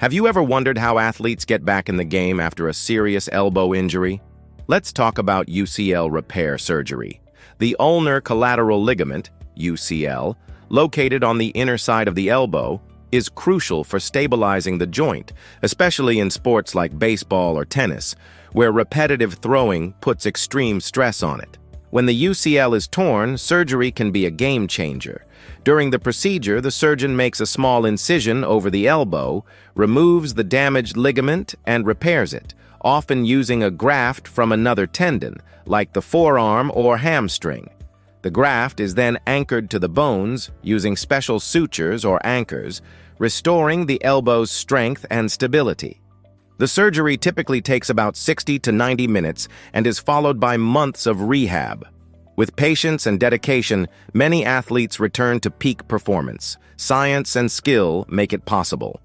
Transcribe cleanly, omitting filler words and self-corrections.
Have you ever wondered how athletes get back in the game after a serious elbow injury? Let's talk about UCL repair surgery. The ulnar collateral ligament, UCL, located on the inner side of the elbow, is crucial for stabilizing the joint, especially in sports like baseball or tennis, where repetitive throwing puts extreme stress on it. When the UCL is torn, surgery can be a game changer. During the procedure, the surgeon makes a small incision over the elbow, removes the damaged ligament, and repairs it, often using a graft from another tendon, like the forearm or hamstring. The graft is then anchored to the bones using special sutures or anchors, restoring the elbow's strength and stability. The surgery typically takes about 60 to 90 minutes and is followed by months of rehab. With patience and dedication, many athletes return to peak performance. Science and skill make it possible.